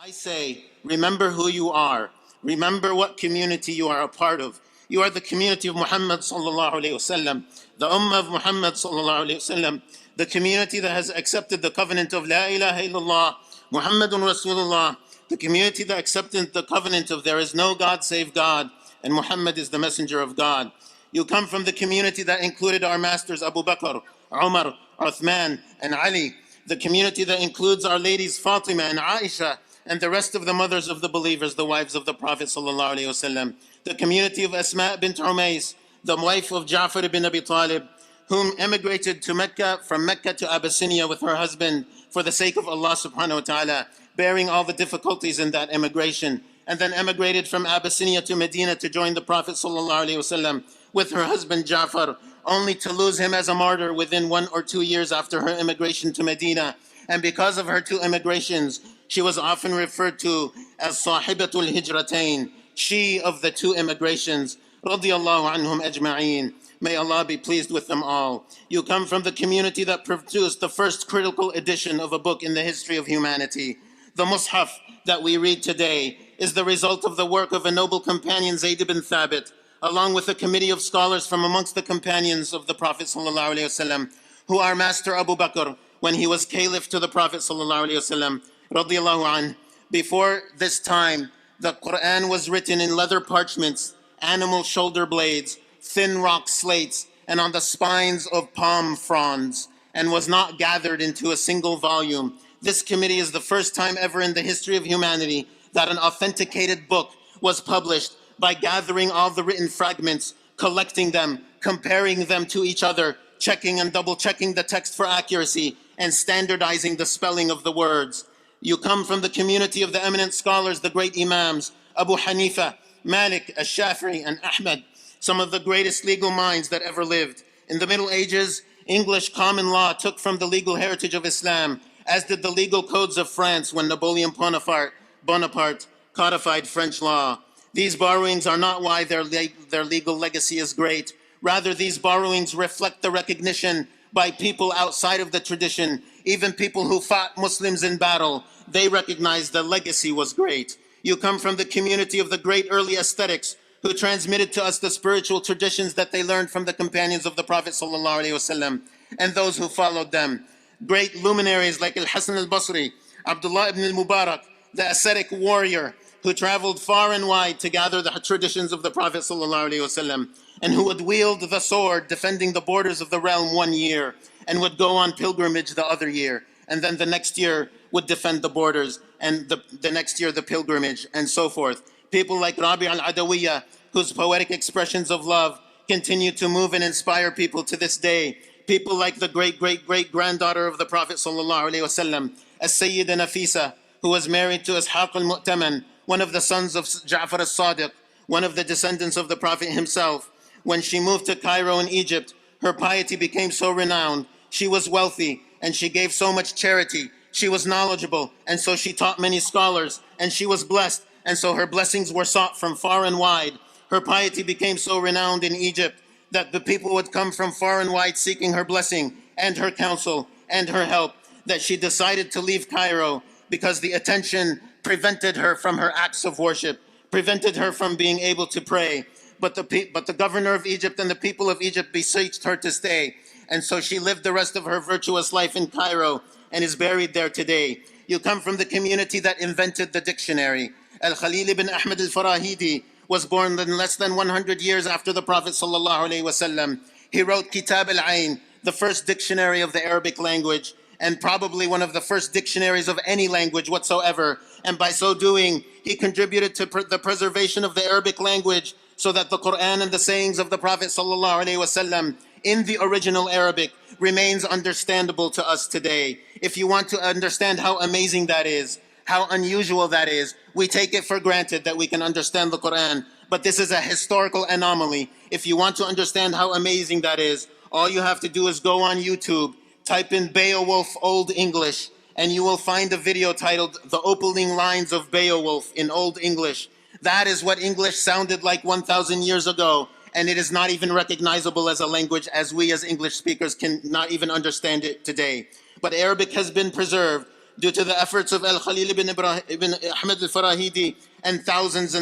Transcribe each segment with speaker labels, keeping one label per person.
Speaker 1: I say, remember who you are. Remember what community you are a part of. You are the community of Muhammad sallallahu alayhi wasallam, the ummah of Muhammad sallallahu alayhi wasallam, the community that has accepted the covenant of La ilaha illallah, Muhammadun Rasulullah, the community that accepted the covenant of there is no God save God, and Muhammad is the messenger of God. You come from the community that included our masters Abu Bakr, Umar, Uthman, and Ali, the community that includes our ladies Fatima and Aisha, and the rest of the mothers of the believers, the wives of the Prophet sallallahu alaihi wasallam, the community of Asma bint Umays, the wife of Ja'far ibn Abi Talib, whom emigrated to Mecca, from Mecca to Abyssinia with her husband for the sake of Allah subhanahu wa ta'ala, bearing all the difficulties in that emigration, and then emigrated from Abyssinia to Medina to join the Prophet sallallahu alaihi wasallam with her husband Ja'far, only to lose him as a martyr within 1 or 2 years after her immigration to Medina. And because of her 2 immigrations, she was often referred to as Sahibatul Hijratain, she of the 2 immigrations. Radiyallahu anhum ajma'een. May Allah be pleased with them all. You come from the community that produced the first critical edition of a book in the history of humanity. The Mus'haf that we read today is the result of the work of a noble companion, Zayd ibn Thabit, along with a committee of scholars from amongst the companions of the Prophet sallallahu alaihi wasallam, who our master Abu Bakr, when he was caliph to the Prophet sallallahu alaihi wasallam, radiyallahu anh, before this time, the Quran was written in leather parchments, animal shoulder blades, thin rock slates, and on the spines of palm fronds, and was not gathered into a single volume. This committee is the first time ever in the history of humanity that an authenticated book was published by gathering all the written fragments, collecting them, comparing them to each other, checking and double-checking the text for accuracy, and standardizing the spelling of the words. You come from the community of the eminent scholars, the great Imams, Abu Hanifa, Malik, Ash-Shafi'i, and Ahmed, some of the greatest legal minds that ever lived. In the Middle Ages, English common law took from the legal heritage of Islam, as did the legal codes of France when Napoleon Bonaparte codified French law. These borrowings are not why their legal legacy is great. Rather, these borrowings reflect the recognition by people outside of the tradition, even people who fought Muslims in battle. They recognized the legacy was great. You come from the community of the great early ascetics who transmitted to us the spiritual traditions that they learned from the companions of the Prophet sallallahu alaihi wasallam and those who followed them. Great luminaries like Al-Hasan al-Basri, Abdullah ibn al-Mubarak, the ascetic warrior who traveled far and wide to gather the traditions of the Prophet sallallahu alaihi wasallam, and who would wield the sword defending the borders of the realm 1 year and would go on pilgrimage the other year, and then the next year would defend the borders, and the next year the pilgrimage, and so forth. People like Rabi al-Adawiyya, whose poetic expressions of love continue to move and inspire people to this day. People like the great-great-great-granddaughter of the Prophet sallallahu alaihi wasallam, As-Sayyida Nafisa, who was married to Ishaq al-Mu'taman, one of the sons of Ja'far al-Sadiq, one of the descendants of the Prophet himself. When she moved to Cairo in Egypt, her piety became so renowned. She was wealthy, and she gave so much charity. She was knowledgeable, and so she taught many scholars, and she was blessed, and so her blessings were sought from far and wide. Her piety became so renowned in Egypt that the people would come from far and wide seeking her blessing and her counsel and her help, that she decided to leave Cairo because the attention prevented her from her acts of worship, prevented her from being able to pray. But the governor of Egypt and the people of Egypt beseeched her to stay. And so she lived the rest of her virtuous life in Cairo and is buried there today. You come from the community that invented the dictionary. Al-Khalil ibn Ahmad al-Farahidi was born in less than 100 years after the Prophet sallallahu alaihi wasallam. He wrote Kitab al-Ain, the first dictionary of the Arabic language, and probably one of the first dictionaries of any language whatsoever. And by so doing, he contributed to the preservation of the Arabic language so that the Quran and the sayings of the Prophet sallallahu alaihi wasallam in the original Arabic remains understandable to us today. If you want to understand how amazing that is, how unusual that is, we take it for granted that we can understand the Quran, but this is a historical anomaly. If you want to understand how amazing that is, all you have to do is go on YouTube, type in Beowulf Old English, and you will find a video titled The Opening Lines of Beowulf in Old English. That is what English sounded like 1,000 years ago, and it is not even recognizable as a language as we as English speakers can not even understand it today. But Arabic has been preserved due to the efforts of Al-Khalil ibn Ahmed al-Farahidi and thousands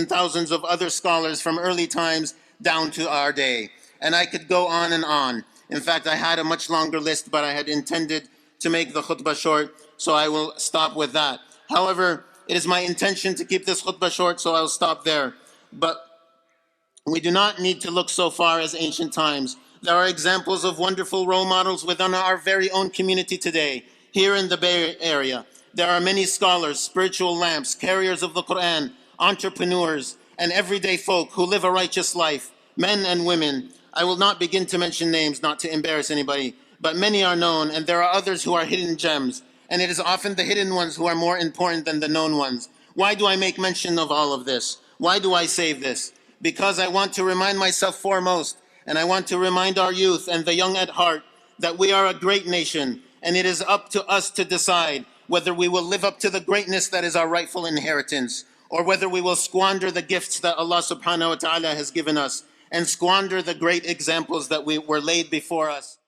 Speaker 1: of other scholars from early times down to our day. And I could go on and on. In fact, I had a much longer list, but I had intended to make the khutbah short, so I will stop with that. However, it is my intention to keep this khutbah short, so I'll stop there. But we do not need to look so far as ancient times. There are examples of wonderful role models within our very own community today, here in the Bay Area. There are many scholars, spiritual lamps, carriers of the Quran, entrepreneurs, and everyday folk who live a righteous life, men and women. I will not begin to mention names, not to embarrass anybody, but many are known, and there are others who are hidden gems. And it is often the hidden ones who are more important than the known ones. Why do I make mention of all of this? Why do I say this? Because I want to remind myself foremost, and I want to remind our youth and the young at heart, that we are a great nation, and it is up to us to decide whether we will live up to the greatness that is our rightful inheritance, or whether we will squander the gifts that Allah subhanahu wa ta'ala has given us, and squander the great examples that were laid before us.